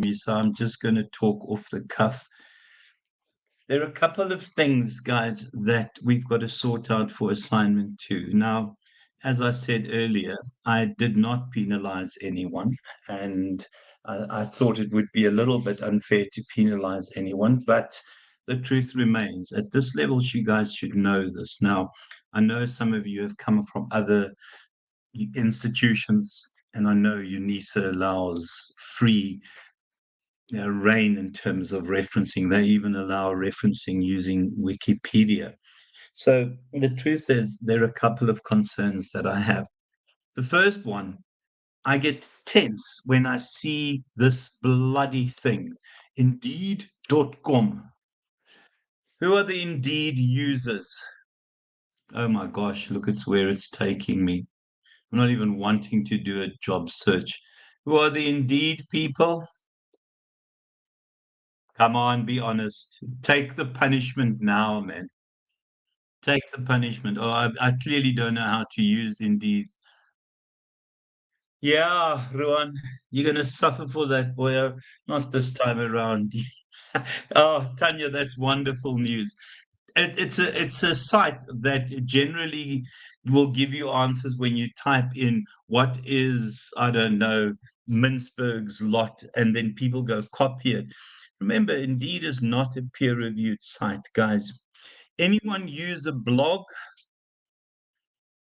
me, so I'm just going to talk off the cuff. There are a couple of things, guys, that we've got to sort out for assignment 2. Now, as I said earlier, I did not penalize anyone, and I thought it would be a little bit unfair to penalize anyone, but the truth remains. At this level, you guys should know this. Now, I know some of you have come from other institutions, and I know UNISA allows free reign in terms of referencing. They even allow referencing using Wikipedia. So the truth is, there are a couple of concerns that I have. The first one, I get tense when I see this bloody thing, Indeed.com. Who are the Indeed users? Oh my gosh, look at where it's taking me. I'm not even wanting to do a job search. Who are the Indeed people? Come on, be honest. Take the punishment now, man. Take the punishment. Oh, I clearly don't know how to use Indeed. Yeah, Ruan, you're going to suffer for that, boy. Not this time around. Oh, Tanya, that's wonderful news. It's a site that generally will give you answers when you type in what is, I don't know, Mintzberg's lot, and then people go copy it. Remember, Indeed is not a peer-reviewed site, guys. Anyone use a blog?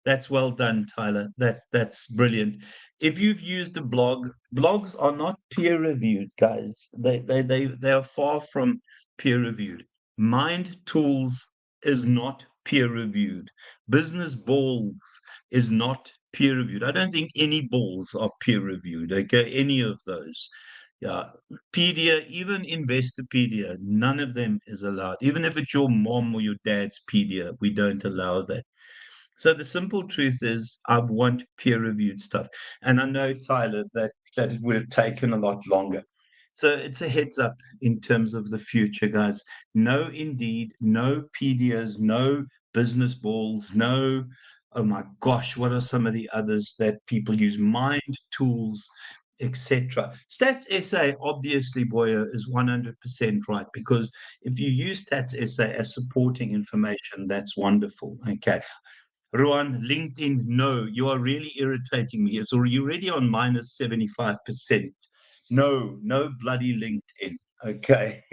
That's well done, Tyler. That's brilliant. If you've used a blog, blogs are not peer reviewed, guys. They are far from peer reviewed. Mind Tools is not peer reviewed. Business Balls is not peer reviewed. I don't think any balls are peer reviewed. Okay, any of those. Yeah, Pedia, even Investopedia, none of them is allowed. Even if it's your mom or your dad's Pedia, we don't allow that. So the simple truth is, I want peer-reviewed stuff, and I know, Tyler, that it would have taken a lot longer. So it's a heads up in terms of the future, guys. No Indeed, no PDAs, no business balls, no. Oh my gosh, what are some of the others that people use? Mind Tools, etc. Stats SA, obviously, Boyer, is 100% right, because if you use Stats SA as supporting information, that's wonderful. Okay. Ruan, LinkedIn, no, you are really irritating me. It's already, you're already on minus 75%. No, no bloody LinkedIn. Okay.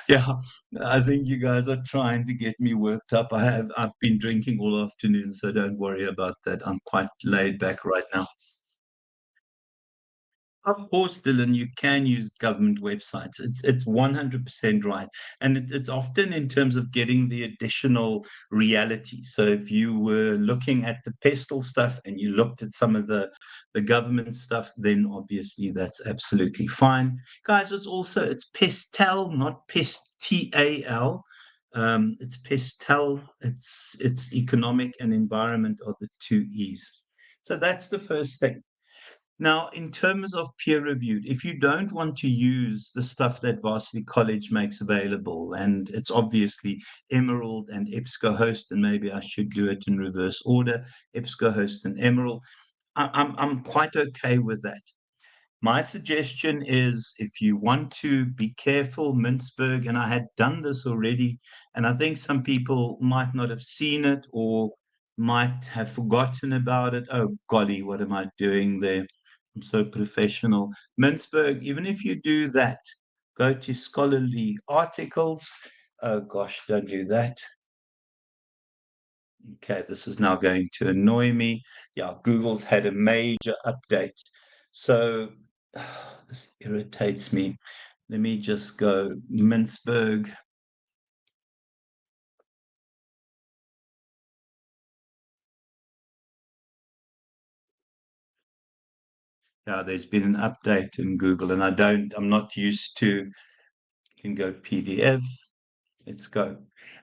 Yeah, I think you guys are trying to get me worked up. I've been drinking all afternoon, so don't worry about that. I'm quite laid back right now. Of course, Dylan, you can use government websites. It's 100% right, and it's often in terms of getting the additional reality. So if you were looking at the pestle stuff and you looked at some of the government stuff, then obviously that's absolutely fine, guys. It's pestel, not pestal. It's pestel. It's economic and environment are the two E's. So that's the first thing. Now, in terms of peer reviewed, if you don't want to use the stuff that Varsity College makes available, and it's obviously Emerald and EBSCOhost, and maybe I should do it in reverse order, EBSCOhost and Emerald, I'm quite okay with that. My suggestion is, if you want to be careful, Mintzberg, and I had done this already, and I think some people might not have seen it or might have forgotten about it. Oh, golly, what am I doing there? I'm so professional. Mintzberg, even if you do that, go to scholarly articles. Oh, gosh, don't do that. Okay, this is now going to annoy me. Yeah, Google's had a major update. So this irritates me. Let me just go Mintzberg. Yeah, there's been an update in Google, and I'm not used to. You can go PDF. Let's go.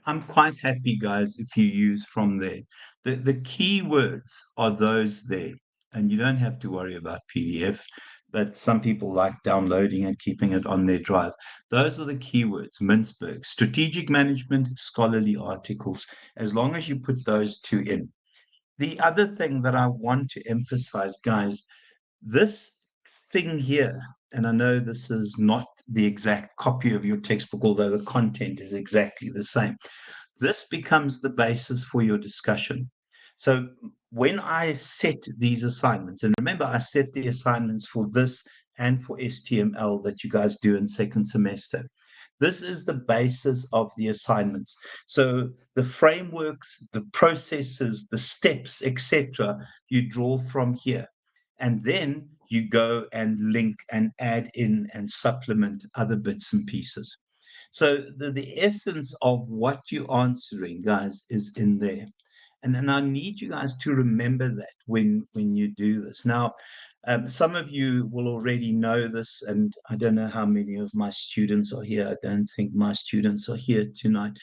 I'm quite happy, guys, if you use from there. The keywords are those there, and you don't have to worry about PDF, but some people like downloading and keeping it on their drive. Those are the keywords, Mintzberg, strategic management, scholarly articles, as long as you put those two in. The other thing that I want to emphasize, guys, this thing here, and I know this is not the exact copy of your textbook, although the content is exactly the same. This becomes the basis for your discussion. So when I set these assignments, and remember, I set the assignments for this and for STML that you guys do in second semester. This is the basis of the assignments. So the frameworks, the processes, the steps, etc., you draw from here. And then you go and link and add in and supplement other bits and pieces. So the essence of what you're answering, guys, is in there. And I need you guys to remember that when you do this. Now, some of you will already know this, and I don't know how many of my students are here. I don't think my students are here tonight.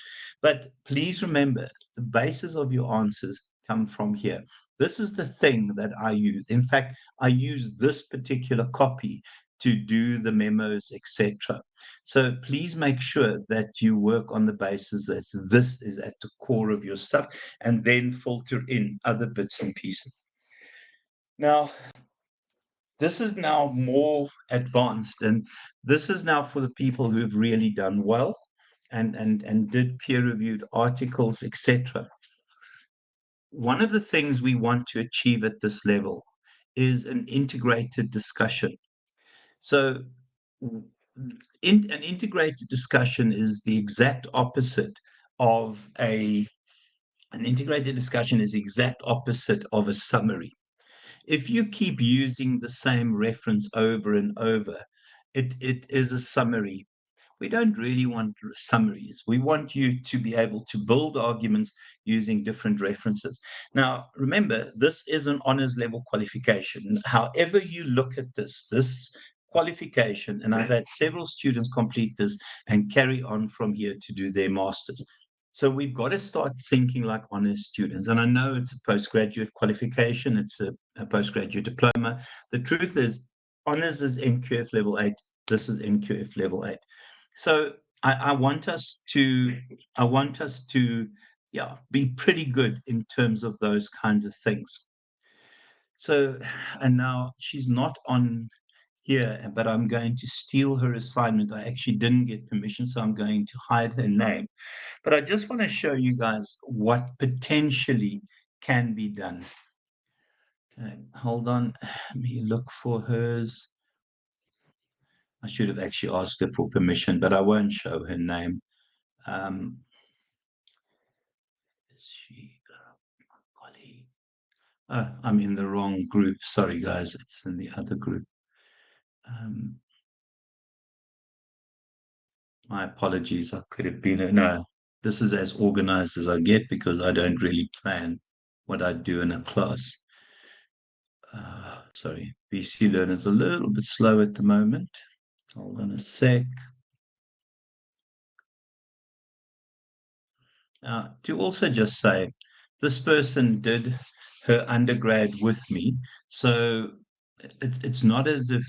But please remember, the basis of your answers come from here. This is the thing that I use. In fact, I use this particular copy to do the memos, etc. So please make sure that you work on the basis that this is at the core of your stuff, and then filter in other bits and pieces. Now, this is now more advanced, and this is now for the people who have really done well and did peer-reviewed articles, etc. One of the things we want to achieve at this level is an integrated discussion. So an integrated discussion is the exact opposite of an integrated discussion is the exact opposite of a summary. If you keep using the same reference over and over, it is a summary. We don't really want summaries. We want you to be able to build arguments using different references. Now, remember, this is an honors level qualification. However you look at this qualification, and I've had several students complete this and carry on from here to do their masters. So we've got to start thinking like honors students. And I know it's a postgraduate qualification, it's a postgraduate diploma. The truth is, honors is NQF level 8. This is NQF level 8. So I want us to yeah, be pretty good in terms of those kinds of things. So, and now she's not on here, but I'm going to steal her assignment. I actually didn't get permission, so I'm going to hide her name. But I just want to show you guys what potentially can be done. Okay, hold on, let me look for hers. I should have actually asked her for permission, but I won't show her name. Is she colleague? Oh, I'm in the wrong group. Sorry, guys, it's in the other group. My apologies. I could have been. No, this is as organized as I get because I don't really plan what I do in a class. Sorry, BC Learner's a little bit slow at the moment. Hold on a sec. To also just say, this person did her undergrad with me, so it's not as if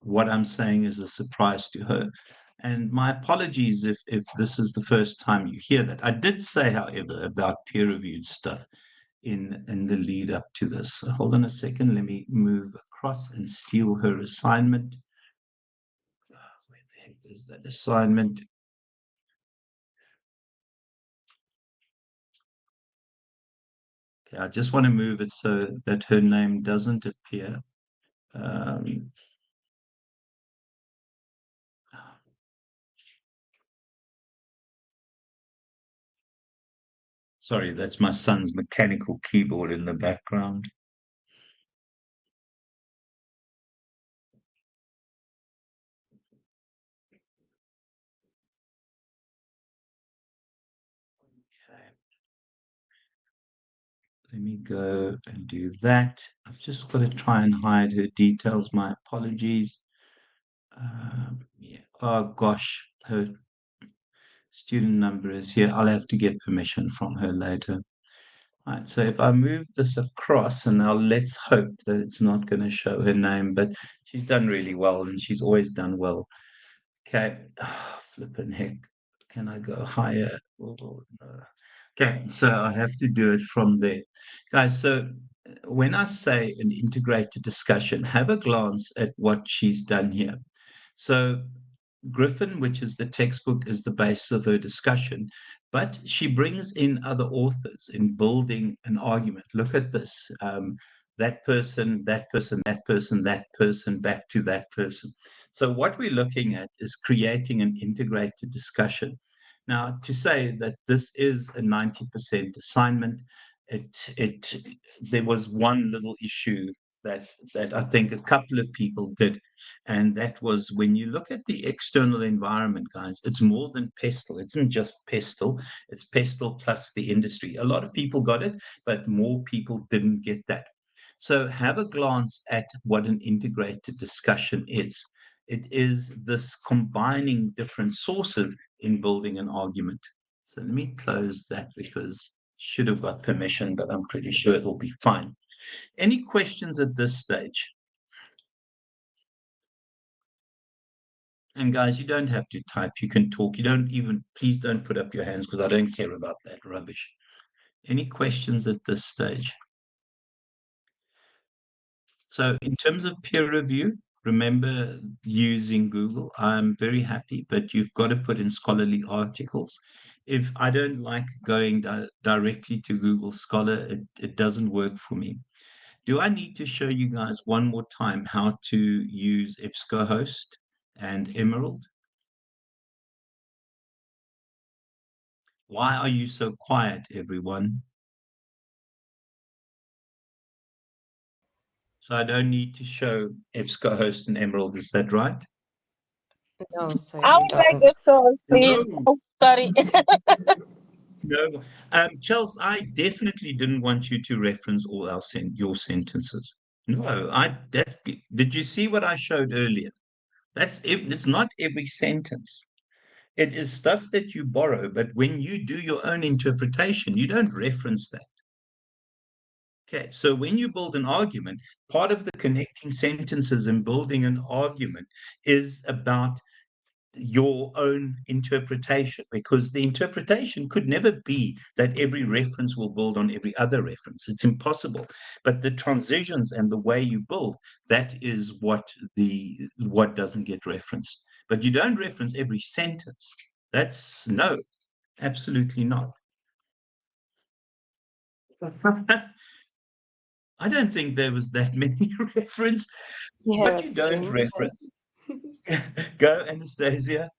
what I'm saying is a surprise to her. And my apologies if this is the first time you hear that. I did say, however, about peer-reviewed stuff in the lead up to this. So hold on a second. Let me move across and steal her assignment. Where the heck is that assignment? Okay, I just want to move it so that her name doesn't appear. Sorry, that's my son's mechanical keyboard in the background. Okay. Let me go and do that. I've just got to try and hide her details. My apologies. Yeah. Oh gosh, her student number is here. I'll have to get permission from her later. All right, so if I move this across, and now let's hope that it's not going to show her name, but she's done really well, and she's always done well. Okay, flipping heck. Can I go higher? Oh, no. Okay, so I have to do it from there. Guys, so when I say an integrated discussion, have a glance at what she's done here. So Griffin, which is the textbook, is the basis of her discussion, but she brings in other authors in building an argument. Look at this. That person, that person, that person, that person, back to that person. So what we're looking at is creating an integrated discussion. Now, to say that this is a 90% assignment, it there was one little issue that I think a couple of people did, and that was when you look at the external environment, guys, it's more than pestle. It isn't just pestle, it's pestle plus the industry. A lot of people got it, but more people didn't get that. So have a glance at what an integrated discussion is. It is this combining different sources in building an argument. So let me close that because should have got permission, but I'm pretty sure it'll be fine. Any questions at this stage? And guys, you don't have to type. You can talk. You don't even, please don't put up your hands because I don't care about that rubbish. Any questions at this stage? So in terms of peer review, remember using Google. I'm very happy, but you've got to put in scholarly articles. If I don't like going directly to Google Scholar, it doesn't work for me. Do I need to show you guys one more time how to use EBSCOhost and Emerald? Why are you so quiet, everyone? So I don't need to show EBSCOhost and Emerald, is that right? No, sir, I you would like don't. a song, please. No, Oh, sorry. no. Charles, I definitely didn't want you to reference all your sentences. No, did you see what I showed earlier? It's not every sentence. It is stuff that you borrow, but when you do your own interpretation, you don't reference that. Okay, so when you build an argument, part of the connecting sentences and building an argument is about your own interpretation, because the interpretation could never be that every reference will build on every other reference. It's impossible. But the transitions and the way you build, that is what doesn't get referenced. But you don't reference every sentence. That's no, absolutely not. I don't think there was that many reference. What you Yes, don't Jim. reference. Go, Anastasia.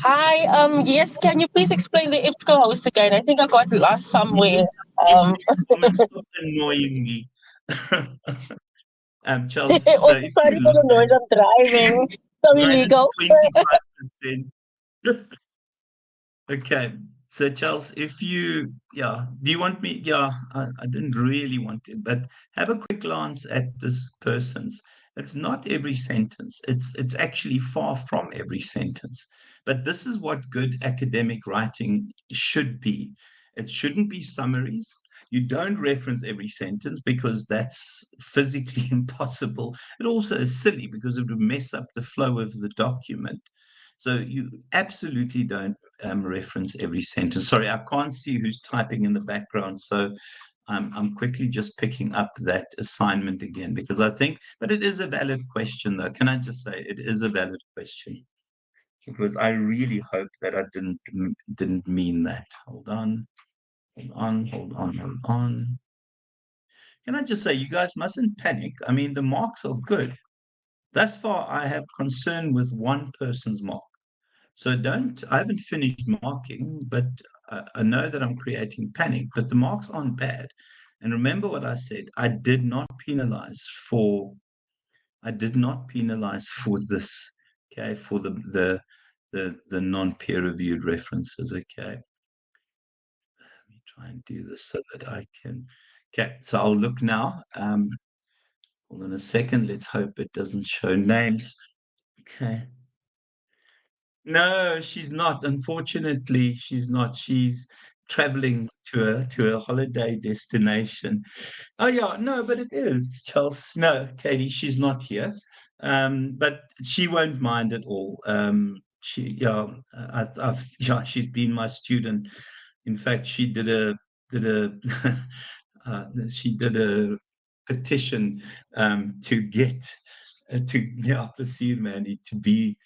Hi. Yes. Can you please explain the IPSCO host again? I think I got lost somewhere. Yes, Um. woman, stop annoying me. Charles, so Also, if you sorry for look the at noise. I'm driving. So minus illegal. 25%. Okay. So Charles, do you want me? Yeah, I didn't really want to, but have a quick glance at this person's. It's not every sentence. It's actually far from every sentence. But this is what good academic writing should be. It shouldn't be summaries. You don't reference every sentence because that's physically impossible. It also is silly because it would mess up the flow of the document. So you absolutely don't reference every sentence. Sorry, I can't see who's typing in the background, so I'm quickly just picking up that assignment again because I think, but it is a valid question though. Can I just say it is a valid question? Because I really hope that I didn't mean that. Hold on, hold on, hold on, hold on. Can I just say you guys mustn't panic? I mean, the marks are good. Thus far, I have concern with one person's mark. So I haven't finished marking, but I know that I'm creating panic, but the marks aren't bad. And remember what I said, I did not penalize for this, okay, for the non-peer reviewed references, okay. Let me try and do this so that I can, okay, so I'll look now. Hold on a second, let's hope it doesn't show names. Okay. No, she's not. Unfortunately, she's not. She's traveling to a holiday destination. Oh yeah, no, but it is Charles. No, Katie, she's not here. But she won't mind at all. Yeah, she's been my student. In fact, did a she did a petition to get proceed, Mandy, to be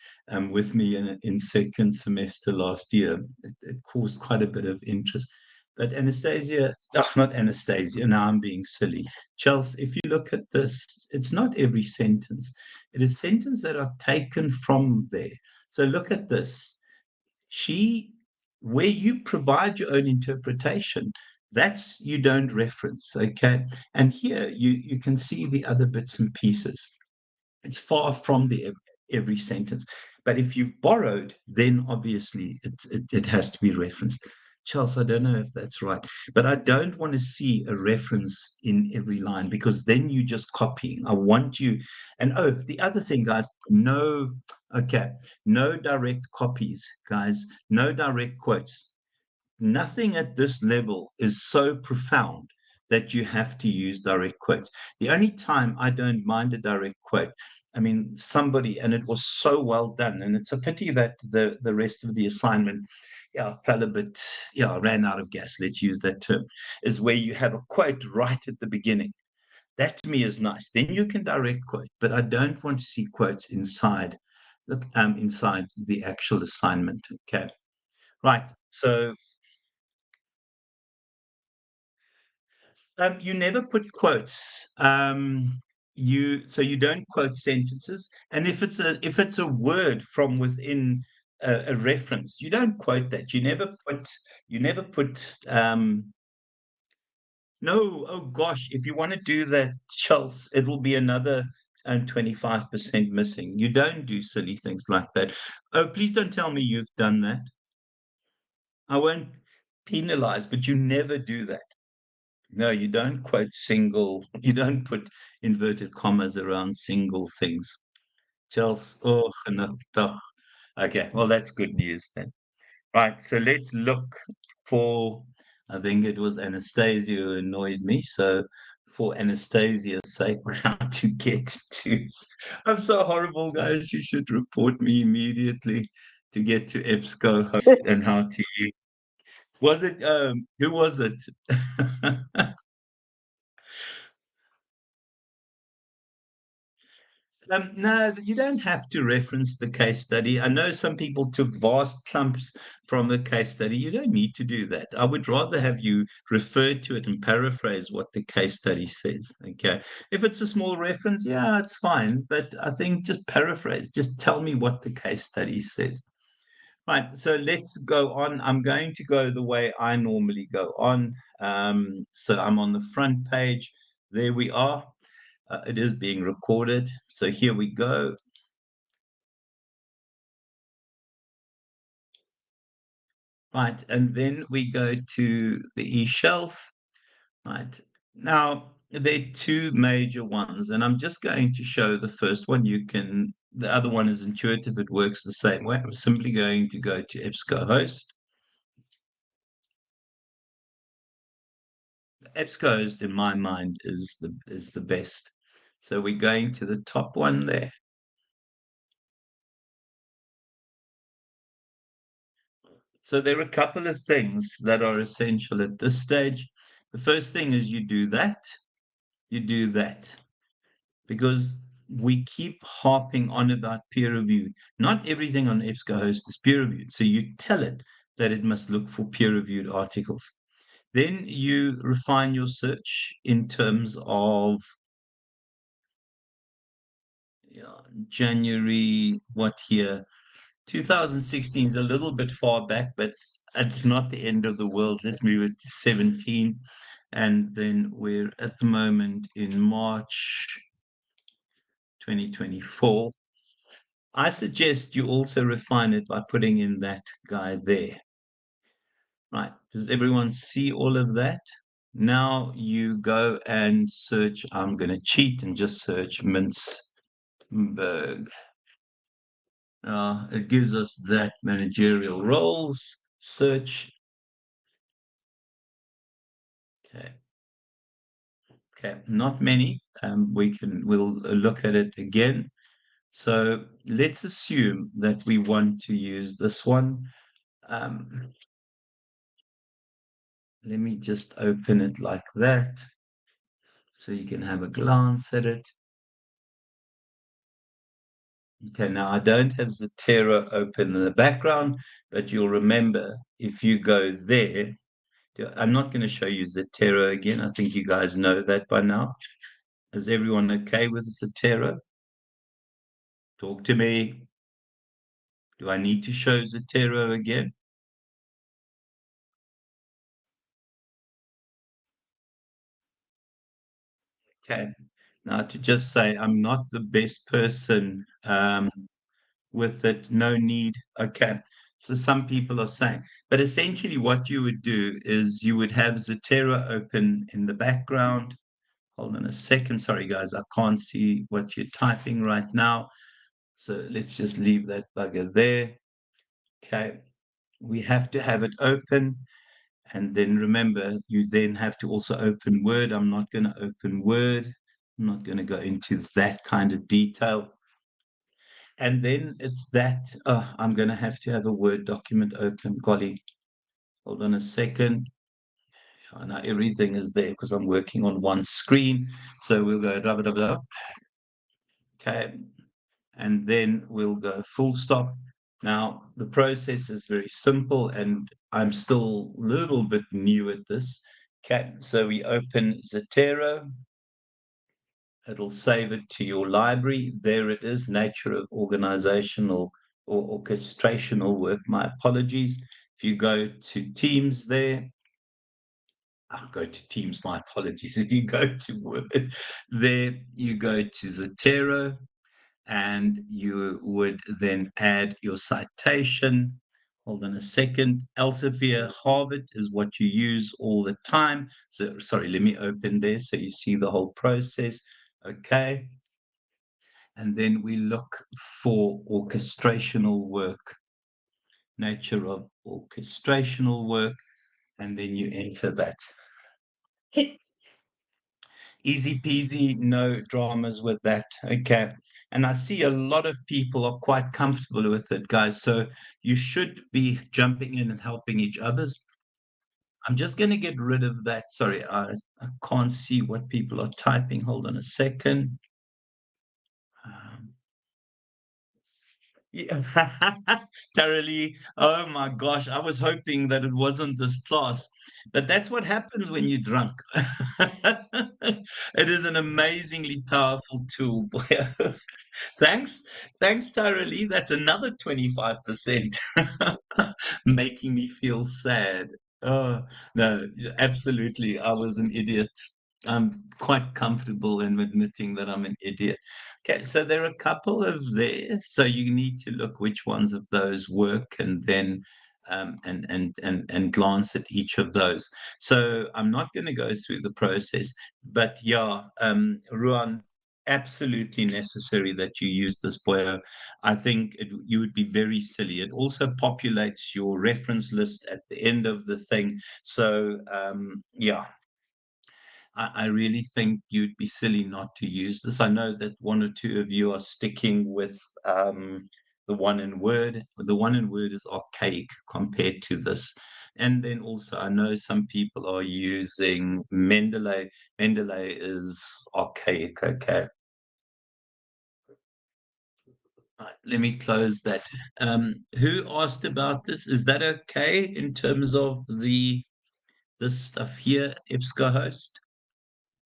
with me in second semester last year. It caused quite a bit of interest. But Anastasia, not Anastasia, now I'm being silly. Chelsea, if you look at this, it's not every sentence. It is sentences that are taken from there. So look at this. Where you provide your own interpretation, that's you don't reference, okay? And here you can see the other bits and pieces. It's far from the every sentence. But if you've borrowed, then obviously it has to be referenced. Charles, I don't know if that's right, but I don't want to see a reference in every line because then you're just copying. I want you, and oh, the other thing, guys, no direct copies, guys, no direct quotes. Nothing at this level is so profound that you have to use direct quotes. The only time I don't mind a direct quote, I mean, somebody, and it was so well done, and it's a pity that the rest of the assignment, fell a bit, ran out of gas, let's use that term, is where you have a quote right at the beginning. That to me is nice. Then you can direct quote, but I don't want to see quotes inside the actual assignment. Okay. Right. So you never put quotes. You don't quote sentences, and if it's a word from within a reference, you don't quote that. You never put. No, oh gosh, if you want to do that, Charles, it will be another 25% missing. You don't do silly things like that. Oh, please don't tell me you've done that. I won't penalize, but you never do that. No, you don't you don't put inverted commas around single things. Charles, oh, no. Okay, well, that's good news then. Right, so let's look for, I think it was Anastasia who annoyed me. So for Anastasia's sake, how to get to, I'm so horrible, guys. You should report me immediately to get to EBSCO host and how to use. Was it, who was it? No, you don't have to reference the case study. I know some people took vast clumps from the case study. You don't need to do that. I would rather have you refer to it and paraphrase what the case study says. Okay. If it's a small reference, yeah, it's fine. But I think just paraphrase, just tell me what the case study says. Right. So let's go on. I'm going to go the way I normally go on. So I'm on the front page. There we are. It is being recorded. So here we go. Right, and then we go to the e-shelf. Right, now there are two major ones, and I'm just going to show the first one. The other one is intuitive, it works the same way. I'm simply going to go to EBSCOhost. EBSCOhost, in my mind, is the best. So we're going to the top one there. So there are a couple of things that are essential at this stage. The first thing is you do that, because we keep harping on about peer reviewed. Not everything on EBSCOhost is peer reviewed. So you tell it that it must look for peer reviewed articles. Then you refine your search in terms of January, what here? 2016 is a little bit far back, but it's not the end of the world. Let's move it to 17. And then we're at the moment in March 2024. I suggest you also refine it by putting in that guy there. Right, does everyone see all of that? Now you go and search, I'm going to cheat and just search Mintzberg. It gives us that managerial roles, search. Okay, not many. We'll look at it again. So let's assume that we want to use this one. Let me just open it like that so you can have a glance at it. Okay, now I don't have Zotero open in the background, but you'll remember if you go there, I'm not going to show you Zotero again. I think you guys know that by now. Is everyone okay with Zotero? Talk to me. Do I need to show Zotero again? Okay. Now to just say I'm not the best person with it, no need. Okay. So some people are saying, but essentially what you would do is you would have Zotero open in the background. Hold on a second. Sorry, guys, I can't see what you're typing right now. So let's just leave that bugger there. Okay. We have to have it open. And then remember, you then have to also open Word. I'm not going to open Word. I'm not going to go into that kind of detail. And then it's that, I'm going to have a Word document open. Golly, hold on a second. Now everything is there because I'm working on one screen. So we'll go blah, blah, blah. Okay. And then we'll go full stop. Now, the process is very simple, and I'm still a little bit new at this. Okay, so we open Zotero. It'll save it to your library. There it is, nature of organizational or orchestrational work. My apologies. If you go to Teams there, I'll go to Teams, my apologies. If you go to Word, there you go to Zotero, and you would then add your citation. Hold on a second. Elsevier Harvard is what you use all the time. So, sorry, let me open there so you see the whole process. Okay. And then we look for orchestrational work, nature of orchestrational work, and then you enter that. Easy peasy, no dramas with that. Okay. And I see a lot of people are quite comfortable with it, guys. So you should be jumping in and helping each others. I'm just going to get rid of that. Sorry, I can't see what people are typing. Hold on a second. Yeah. Thoroughly. Oh my gosh. I was hoping that it wasn't this class. But that's what happens when you're drunk. It is an amazingly powerful tool. Boy. Thanks. Thanks, Tyrolee. That's another 25%. Making me feel sad. Oh, no, absolutely. I was an idiot. I'm quite comfortable in admitting that I'm an idiot. Okay, so there are a couple of there. So you need to look which ones of those work and then and glance at each of those. So I'm not going to go through the process, but yeah, Ruan, absolutely necessary that you use this Boyo. I think you would be very silly. It also populates your reference list at the end of the thing. So yeah, I really think you'd be silly not to use this. I know that one or two of you are sticking with the one in Word. The one in Word is archaic compared to this. And then also, I know some people are using Mendeley. Mendeley is archaic, okay. Right, let me close that. Who asked about this? Is that okay in terms of this stuff here, EBSCO host?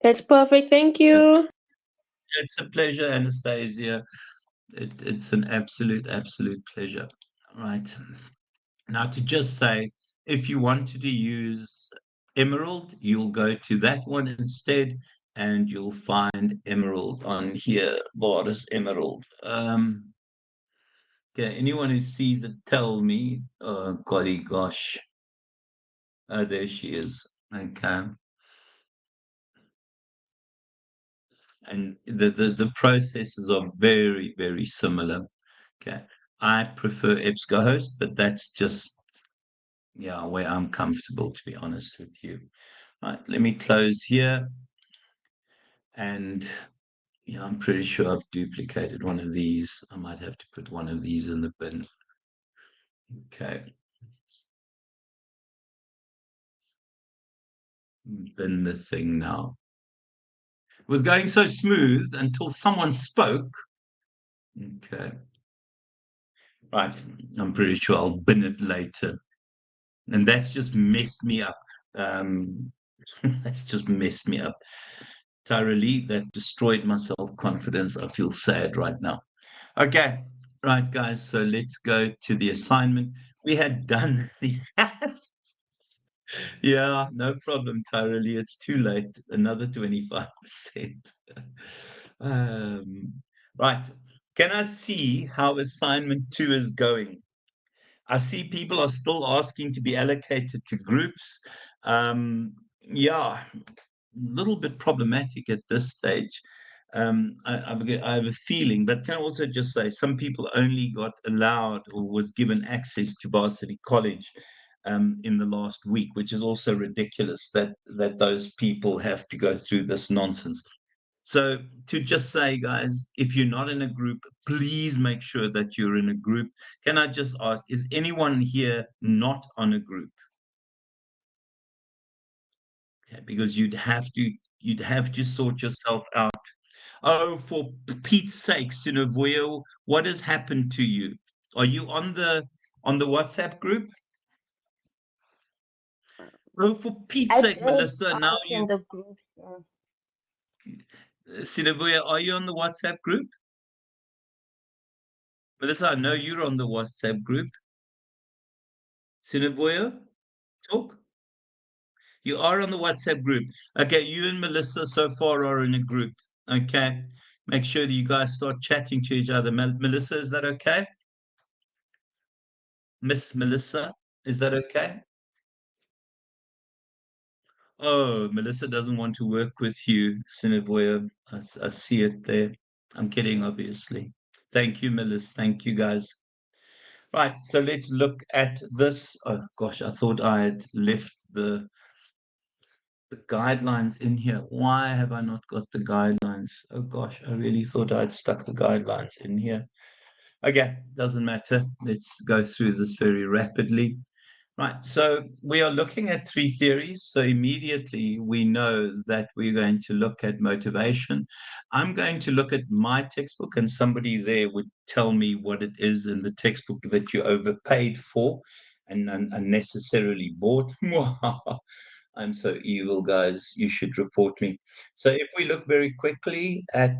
That's perfect. Thank you. It's a pleasure, Anastasia. It's an absolute pleasure. Right. Now to just say, if you wanted to use Emerald, you'll go to that one instead, and you'll find Emerald on here. What is Emerald? Okay, anyone who sees it, tell me. Oh, golly gosh. Oh, there she is. Okay. And the processes are very similar. Okay. I prefer EBSCOhost, but that's just, yeah, where I'm comfortable, to be honest with you. Right, let me close here. And yeah, I'm pretty sure I've duplicated one of these. I might have to put one of these in the bin. Okay. Bin the thing now. We're going so smooth until someone spoke. Okay. Right. I'm pretty sure I'll bin it later. And that's just messed me up. That's just messed me up. Thoroughly, that destroyed my self-confidence. I feel sad right now. Okay. Right, guys. So let's go to the assignment. We had done the yeah, no problem, Tyrelly. It's too late. Another 25%. Right. Can I see how assignment 2 is going? I see people are still asking to be allocated to groups. Yeah, a little bit problematic at this stage. I have a feeling, but can I also just say some people only got allowed or was given access to Varsity College in the last week, which is also ridiculous that those people have to go through this nonsense. So to just say, guys, if you're not in a group, please make sure that you're in a group. Can I just ask, is anyone here not on a group? Okay, because you'd have to sort yourself out. Oh, for Pete's sake, Sinovuyo, what has happened to you? Are you on the WhatsApp group? Oh, for Pete's I sake, did Melissa, now ask in the group. Sinovuyo, are you on the WhatsApp group? Melissa, I know you're on the WhatsApp group. Sinovuyo, talk. You are on the WhatsApp group. Okay, you and Melissa so far are in a group. Okay, make sure that you guys start chatting to each other. Melissa, is that okay? Miss Melissa, is that okay? Oh, Melissa doesn't want to work with you, Sinovoya. I see it there. I'm kidding, obviously. Thank you, Melissa. Thank you, guys. Right, so let's look at this. Oh gosh, I thought I had left the guidelines in here. Why have I not got the guidelines? Oh gosh, I really thought I'd stuck the guidelines in here. Okay, doesn't matter. Let's go through this very rapidly. Right, so we are looking at 3 theories. So immediately we know that we're going to look at motivation. I'm going to look at my textbook, and somebody there would tell me what it is in the textbook that you overpaid for and unnecessarily bought. I'm so evil, guys. You should report me. So if we look very quickly at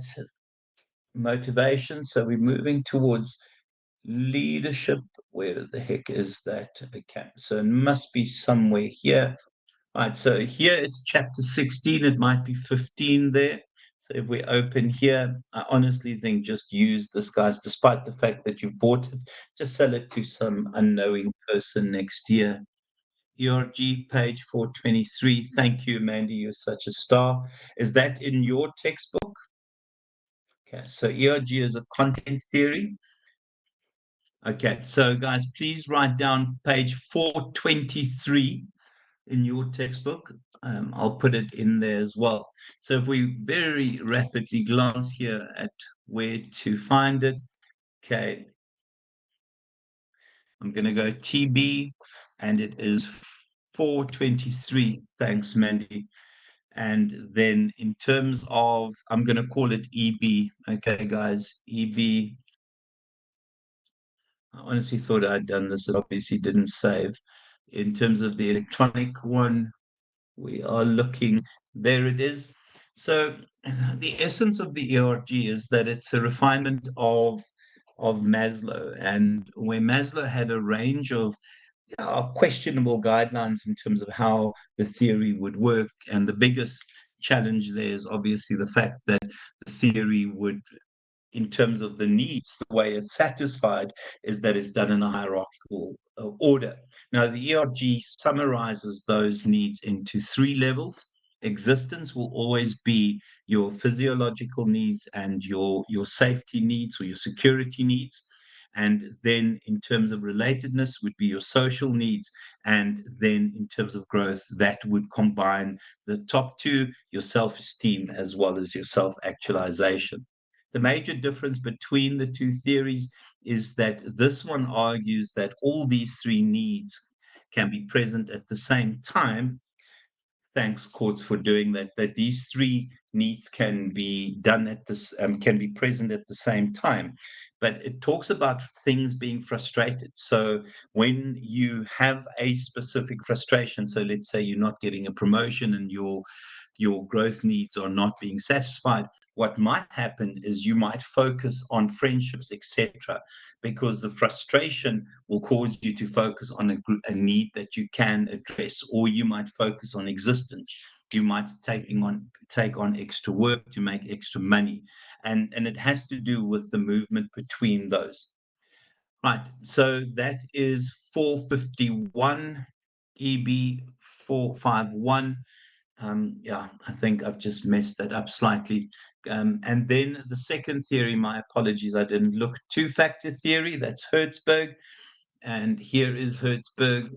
motivation, so we're moving towards leadership. Where the heck is that? Okay, so it must be somewhere here. Right, so here it's chapter 16. It might be 15 there. So if we open here, I honestly think just use this, guys, despite the fact that you've bought it, just sell it to some unknowing person next year. ERG page 423. Thank you, Mandy. You're such a star. Is that in your textbook? Okay, so ERG is a content theory. Okay, so guys, please write down page 423 in your textbook. I'll put it in there as well. So if we very rapidly glance here at where to find it, okay, I'm going to go TB, and it is 423. Thanks, Mandy. And then in terms of, I'm going to call it EB. Okay, guys, EB. I honestly thought I'd done this. It obviously didn't save. In terms of the electronic one, we are looking, there it is. So the essence of the ERG is that it's a refinement of Maslow, and where Maslow had a range of questionable guidelines in terms of how the theory would work. And the biggest challenge there is obviously the fact that the theory would, in terms of the needs, the way it's satisfied is that it's done in a hierarchical order. Now, the ERG summarizes those needs into 3 levels. Existence will always be your physiological needs and your safety needs or your security needs. And then in terms of relatedness would be your social needs. And then in terms of growth, that would combine the top 2, your self-esteem as well as your self-actualization. The major difference between the 2 theories is that this one argues that all these 3 needs can be present at the same time, thanks courts for doing that, that these three needs can be done at this, can be present at the same time. But it talks about things being frustrated. So when you have a specific frustration, so let's say you're not getting a promotion and your growth needs are not being satisfied, what might happen is you might focus on friendships, etc., because the frustration will cause you to focus on a need that you can address, or you might focus on existence. You might take on extra work to make extra money, and it has to do with the movement between those. Right, so that is 451 EB 451. Yeah, I think I've just messed that up slightly. And then the second theory, my apologies, I didn't look. Two-factor theory, that's Hertzberg. And here is Hertzberg.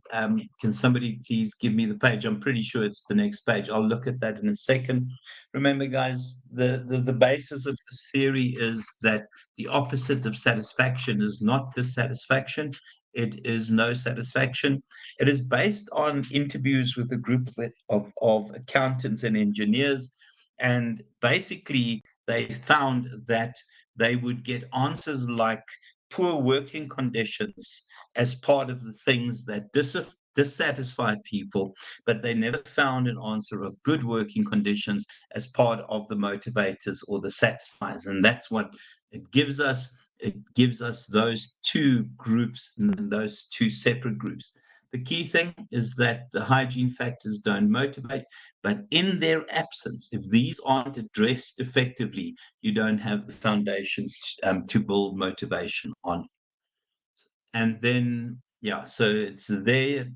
Can somebody please give me the page? I'm pretty sure it's the next page. I'll look at that in a second. Remember, guys, the basis of this theory is that the opposite of satisfaction is not dissatisfaction. It is no satisfaction. It is based on interviews with a group of accountants and engineers. And basically, they found that they would get answers like poor working conditions as part of the things that dissatisfied people, but they never found an answer of good working conditions as part of the motivators or the satisfiers. And that's what it gives us. It gives us those two groups and those two separate groups. The key thing is that the hygiene factors don't motivate, but in their absence, if these aren't addressed effectively, you don't have the foundation to build motivation on. And then, yeah, so it's there.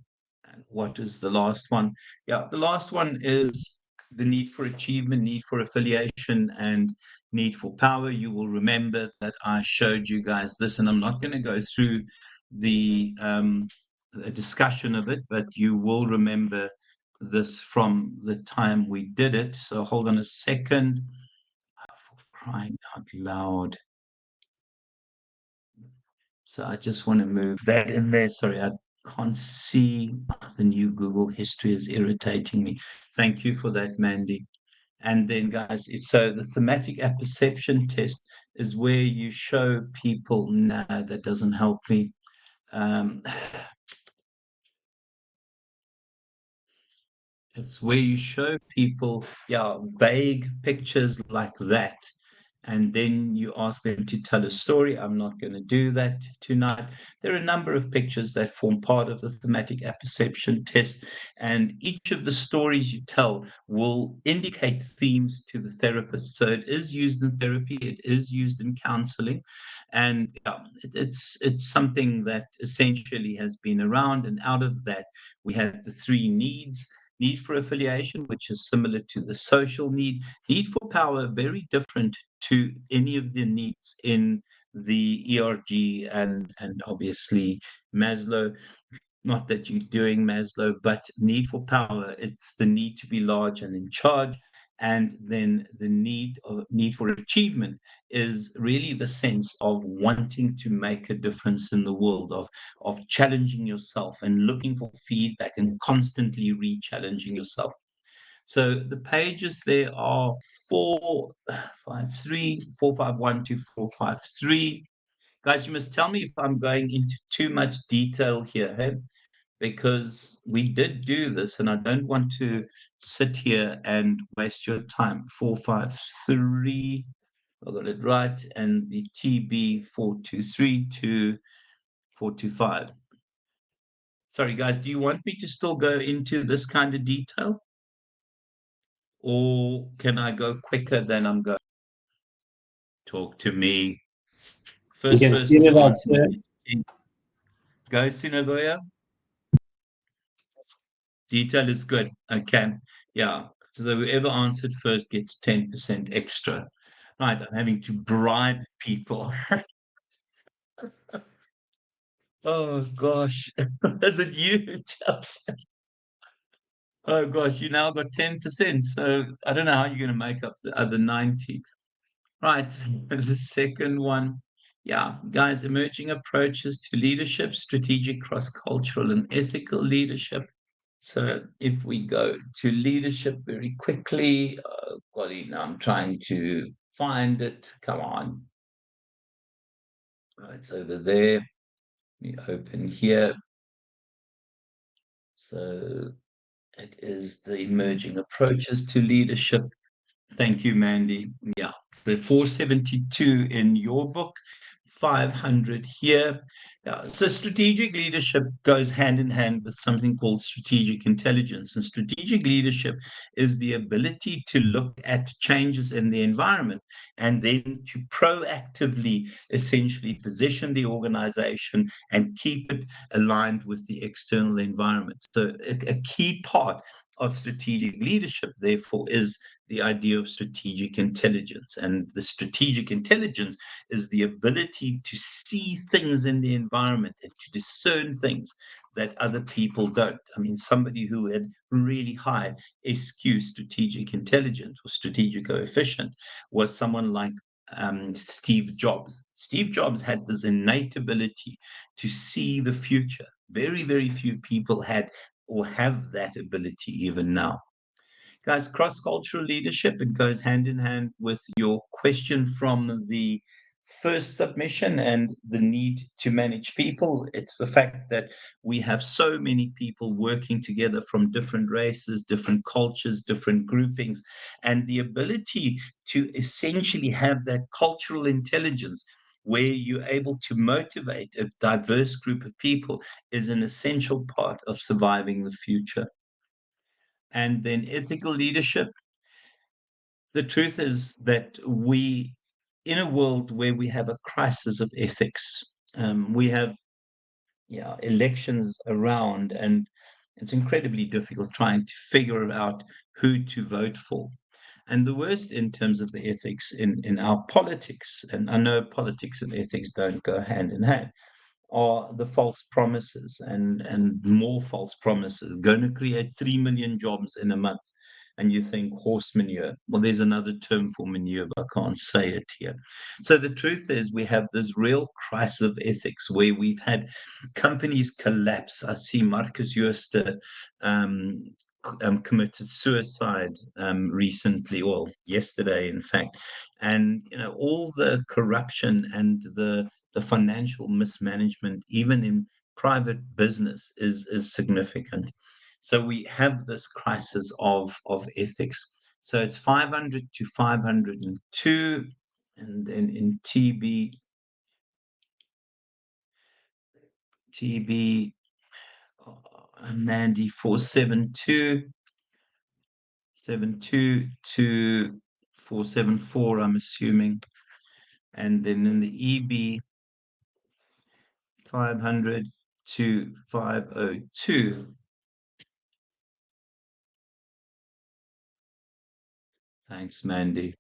And what is the last one? Yeah, the last one is the need for achievement, need for affiliation, and need for power. You will remember that I showed you guys this, and I'm not going to go through the discussion of it, but you will remember this from the time we did it. So hold on a second. For crying out loud. So I just want to move that in there. Sorry, I can't see. The new Google history is irritating me. Thank you for that, Mandy. And then, guys, so the thematic apperception test is where you show people, no, that doesn't help me. It's where you show people, yeah, vague pictures like that. And then you ask them to tell a story. I'm not going to do that tonight. There are a number of pictures that form part of the thematic apperception test, and each of the stories you tell will indicate themes to the therapist. So it is used in therapy, it is used in counseling, and it's something that essentially has been around. And out of that, we have the three needs. Need for affiliation, which is similar to the social need. Need for power, very different to any of the needs in the ERG and obviously Maslow. Not that you're doing Maslow, but need for power, it's the need to be large and in charge. And then the need for achievement is really the sense of wanting to make a difference in the world, of challenging yourself and looking for feedback and constantly re-challenging yourself. So the pages there are 453, 451 to 453. Guys, you must tell me if I'm going into too much detail here, hey? Because we did do this and I don't want to sit here and waste your time. 453, I got it right, and the TB 423 to 425. Sorry, guys, do you want me to still go into this kind of detail? Or can I go quicker than I'm going? Talk to me. First person to answer. Go, Sinagoya. Detail is good. Okay. Yeah. So whoever answered first gets 10% extra. Right. I'm having to bribe people. Oh, gosh. Is it you, Chelsea? Oh, gosh. You now got 10%. So I don't know how you're going to make up the other 90. Right. The second one. Yeah, guys, emerging approaches to leadership, strategic, cross-cultural, and ethical leadership. So if we go to leadership very quickly, golly, now I'm trying to find it. Come on. It's over there. We open here. So it is the emerging approaches to leadership. Thank you, Mandy. Yeah, the 472 in your book, 500 here. So strategic leadership goes hand in hand with something called strategic intelligence. And strategic leadership is the ability to look at changes in the environment and then to proactively essentially position the organization and keep it aligned with the external environment. So a key part of strategic leadership, therefore, is the idea of strategic intelligence. And the strategic intelligence is the ability to see things in the environment and to discern things that other people don't. I mean, somebody who had really high SQ, strategic intelligence or strategic coefficient, was someone like Steve Jobs. Steve Jobs had this innate ability to see the future. Very, very few people had or have that ability even now. Guys, cross-cultural leadership, it goes hand in hand with your question from the first submission and the need to manage people. It's the fact that we have so many people working together from different races, different cultures, different groupings, and the ability to essentially have that cultural intelligence where you're able to motivate a diverse group of people is an essential part of surviving the future. And then ethical leadership. The truth is that we, in a world where we have a crisis of ethics, we have elections around, and it's incredibly difficult trying to figure out who to vote for. And the worst in terms of the ethics in our politics, and I know politics and ethics don't go hand in hand, are the false promises and more false promises. Going to create 3 million jobs in a month. And you think horse manure. Well, there's another term for manure, but I can't say it here. So the truth is we have this real crisis of ethics where we've had companies collapse. I see Marcus Jooste committed suicide recently, or yesterday, in fact. And all the corruption and the financial mismanagement, even in private business, is significant. So we have this crisis of ethics. So it's 500 to 502, and then in TB, Mandy 472, 72 to 474, I'm assuming. And then in the EB, 500 to 502. Thanks, Mandy.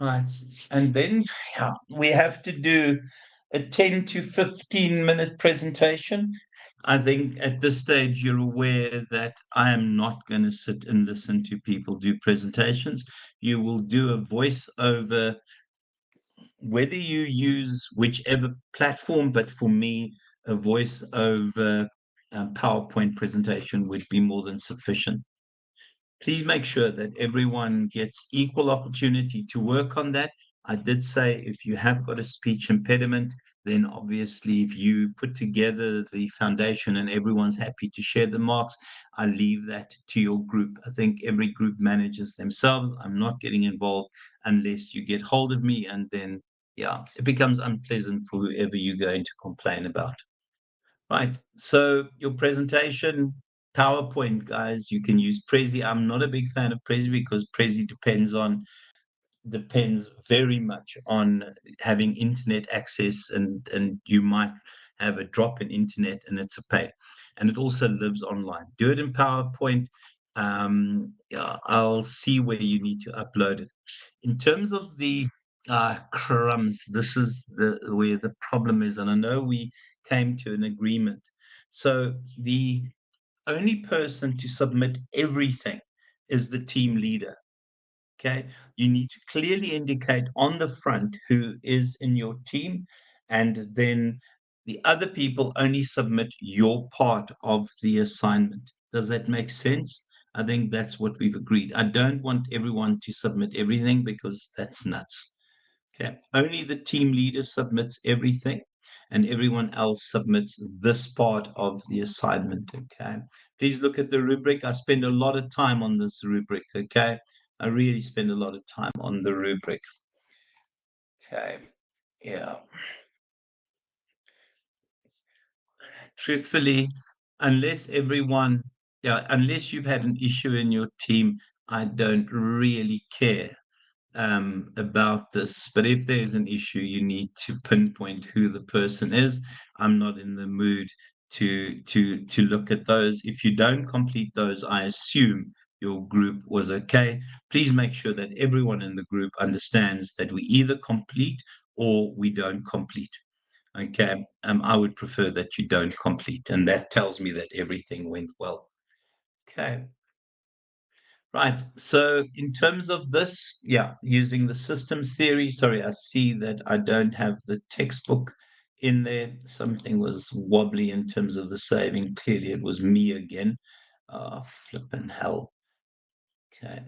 Right. And then we have to do a 10 to 15-minute presentation. I think at this stage you're aware that I am not going to sit and listen to people do presentations. You will do a voiceover, whether you use whichever platform, but for me, a voiceover PowerPoint presentation would be more than sufficient. Please make sure that everyone gets equal opportunity to work on that. I did say if you have got a speech impediment, then obviously if you put together the foundation and everyone's happy to share the marks, I leave that to your group. I think every group manages themselves. I'm not getting involved unless you get hold of me, and then it becomes unpleasant for whoever you're going to complain about. Right, so your presentation, PowerPoint, guys, you can use Prezi. I'm not a big fan of Prezi because Prezi depends very much on having internet access, and you might have a drop in internet and it's a pain. And it also lives online. Do it in PowerPoint. I'll see where you need to upload it. In terms of the crumbs, this is where the problem is, and I know we came to an agreement. So the only person to submit everything is the team leader. Okay, you need to clearly indicate on the front who is in your team, and then The other people only submit your part of the assignment. Does that make sense? I think that's what we've agreed. I don't want everyone to submit everything because that's nuts. Okay, only the team leader submits everything and everyone else submits this part of the assignment. Okay, please look at the rubric. I spend a lot of time on this rubric. Okay, I really spend a lot of time on the rubric. Okay, yeah. Truthfully, unless unless you've had an issue in your team, I don't really care about this. But if there's an issue, you need to pinpoint who the person is. I'm not in the mood to look at those. If you don't complete those, I assume your group was okay. Please make sure that everyone in the group understands that we either complete or we don't complete. Okay, I would prefer that you don't complete, and that tells me that everything went well. Okay. Right. So in terms of this, yeah, using the systems theory, sorry, I see that I don't have the textbook in there. Something was wobbly in terms of the saving. Clearly it was me again. Flippin' hell. Okay.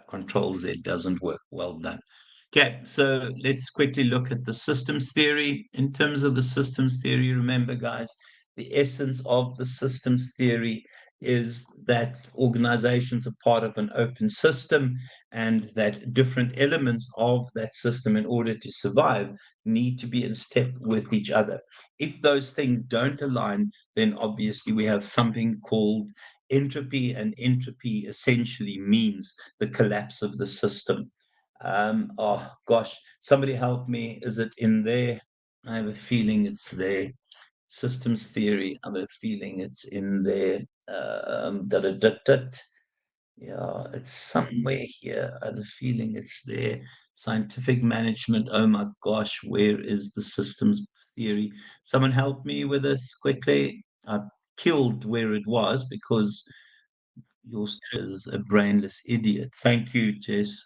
Control Z doesn't work. Well done. Okay, so let's quickly look at the systems theory. In terms of the systems theory, remember, guys, the essence of the systems theory is that organizations are part of an open system and that different elements of that system, in order to survive, need to be in step with each other. If those things don't align, then obviously we have something called entropy, and entropy essentially means the collapse of the system. Oh gosh, somebody help me. Is it in there? I have a feeling it's there. Systems theory. I have a feeling it's in there. Yeah, it's somewhere here. I have a feeling it's there. Scientific management. Oh my gosh, where is the systems theory? Someone help me with this quickly. I killed where it was because yours is a brainless idiot. Thank you, Jess.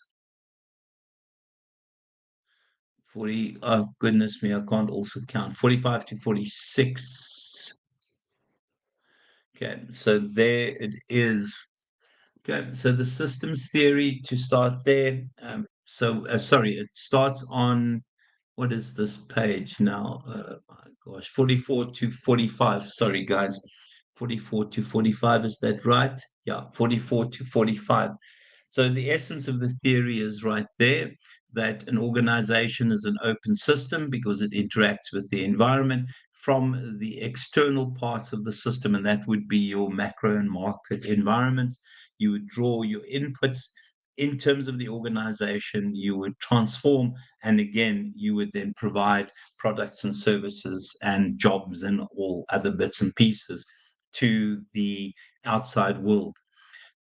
40, oh goodness me, I can't also count. 45 to 46. Okay, so there it is. Okay, so the systems theory to start there. Sorry, it starts on, what is this page now? My gosh, 44 to 45. Sorry, guys. 44 to 45, is that right? Yeah, 44 to 45. So the essence of the theory is right there, that an organization is an open system because it interacts with the environment from the external parts of the system, and that would be your macro and market environments. You would draw your inputs in terms of the organization, you would transform, and again, you would then provide products and services and jobs and all other bits and pieces to the outside world.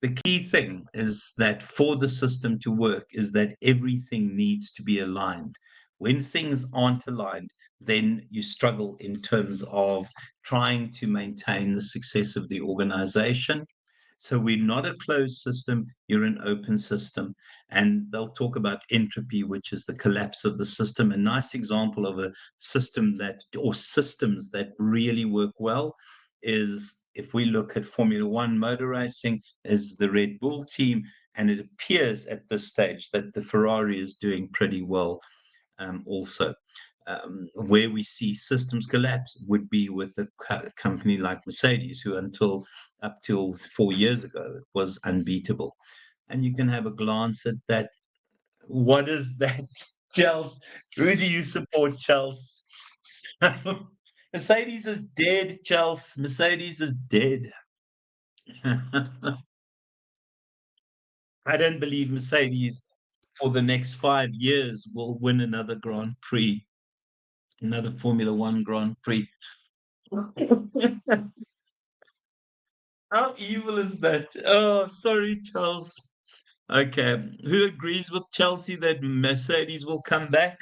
The key thing is that for the system to work is that everything needs to be aligned. When things aren't aligned, then you struggle in terms of trying to maintain the success of the organization. So we're not a closed system, you're an open system. And they'll talk about entropy, which is the collapse of the system. A nice example of a system that, or systems that really work well, is if we look at Formula One motor racing, is the Red Bull team. And it appears at this stage that the Ferrari is doing pretty well also. Where we see systems collapse would be with a company like Mercedes, who up till 4 years ago was unbeatable. And you can have a glance at that. What is that, Chelsea? Who do you support, Chelsea? Mercedes is dead, Chelsea. Mercedes is dead. I don't believe Mercedes for the next 5 years will win another Grand Prix, another Formula One Grand Prix. How evil is that? Oh, sorry, Charles. Okay, who agrees with Chelsea that Mercedes will come back?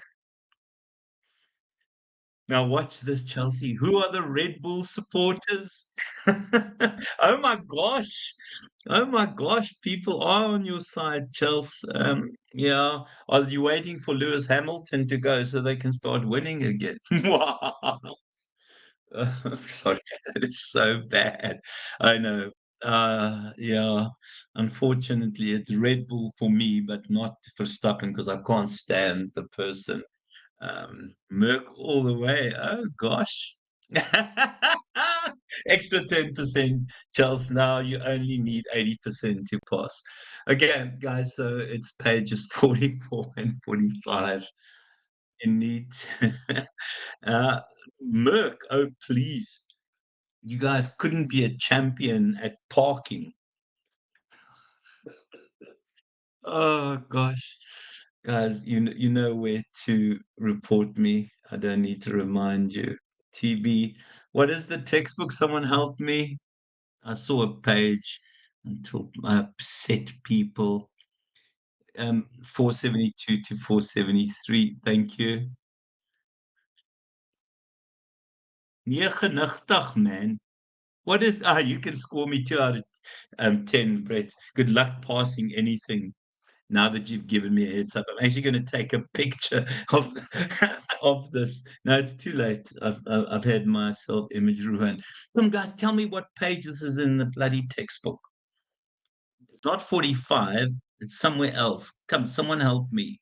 Now watch this, Chelsea. Who are the Red Bull supporters? Oh my gosh. Oh my gosh. People are on your side, Chelsea. Yeah. Are you waiting for Lewis Hamilton to go so they can start winning again? Wow. Sorry, that is so bad. I know. Yeah. Unfortunately, it's Red Bull for me, but not for Verstappen because I can't stand the person. Merc all the way. Oh gosh. Extra 10%, Chelsea. Now you only need 80% to pass. Again, guys, so it's pages 44 and 45. You need Merc, oh please. You guys couldn't be a champion at parking. Oh gosh. Guys, you know where to report me. I don't need to remind you. TB, what is the textbook? Someone help me. I saw a page until I upset people. 472 to 473. Thank you. 99, man. What is you can score me 2 out of 10, Brett. Good luck passing anything. Now that you've given me a heads up, I'm actually going to take a picture of of this. No, it's too late. I've had my self-image ruined. Come, guys, tell me what page this is in the bloody textbook. It's not 45. It's somewhere else. Come, someone help me.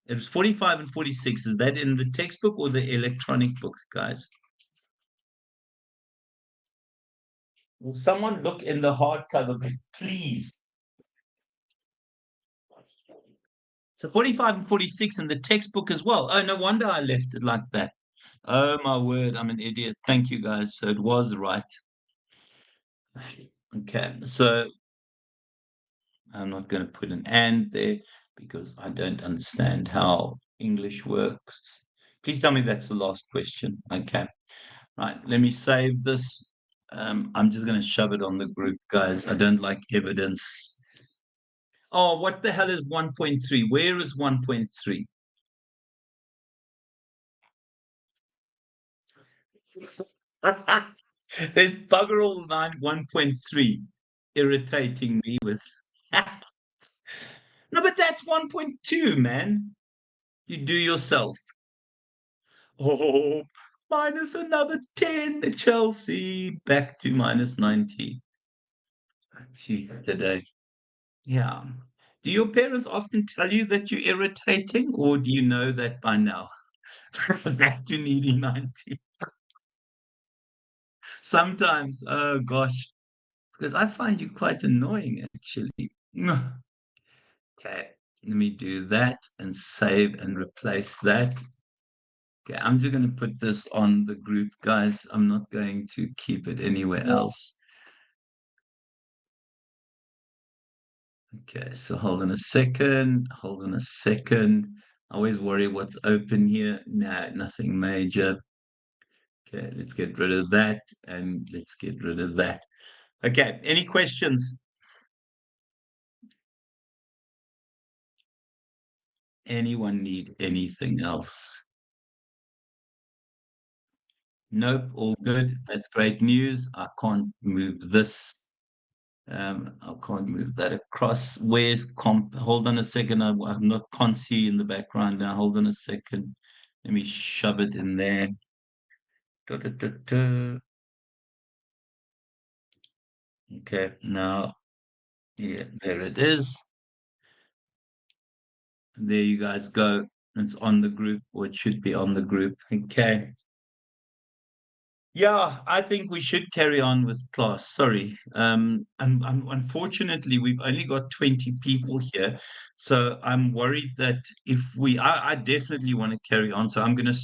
It was 45 and 46. Is that in the textbook or the electronic book, guys? Will someone look in the hardcover book, please? So 45 and 46 in the textbook as well. Oh, no wonder I left it like that. Oh my word, I'm an idiot. Thank you guys. So it was right. Okay, so I'm not going to put an and there because I don't understand how English works. Please tell me that's the last question. Okay, right. Let me save this. I'm just going to shove it on the group, guys. I don't like evidence. Oh, what the hell is 1.3? Where is 1.3? There's bugger all 1.3 irritating me with. No, but that's 1.2, man. You do yourself. Oh, minus another 10. Chelsea back to minus 90. Gee, today. Yeah. Do your parents often tell you that you're irritating, or do you know that by now? Back to needing 90. Sometimes, oh gosh, because I find you quite annoying, actually. Okay, let me do that and save and replace that. Okay, I'm just going to put this on the group, guys. I'm not going to keep it anywhere else. Okay, so hold on a second. Hold on a second. I always worry what's open here. Nah, nothing major. Okay, let's get rid of that and let's get rid of that. Okay, any questions? Anyone need anything else? Nope, all good. That's great news. I can't move this. I can't move that across. Where's comp? Hold on a second. I'm not can't see in the background now. Hold on a second. Let me shove it in there. Da, da, da, da. Okay, now, yeah, there it is. There you guys go. It's on the group, or it should be on the group. Okay. Yeah, I think we should carry on with class. Sorry. Unfortunately, we've only got 20 people here. So I'm worried that if I definitely want to carry on. So I'm going to